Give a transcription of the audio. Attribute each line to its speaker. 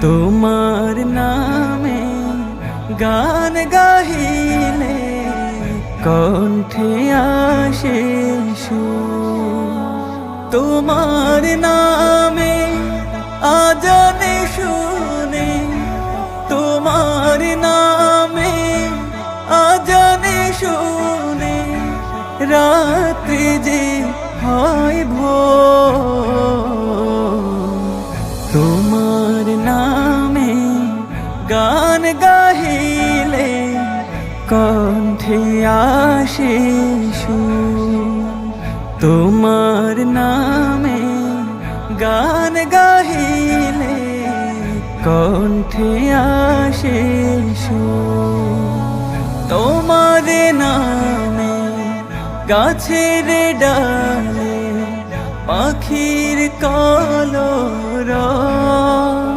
Speaker 1: তোমার নামে গান গাহিলে কণ্ঠে আসে সুর। তোমার নামে আজানে শুনে, তোমার নামে আজানে শুনে রাত্রি যে হয় ভোর। তোমার নামে গান গাহিলে কণ্ঠে আসে সুর। তোমার নামে গান গাহিলে কণ্ঠে আসে সুর। তোমার নামে গাছের ডালে পাখির কলরব,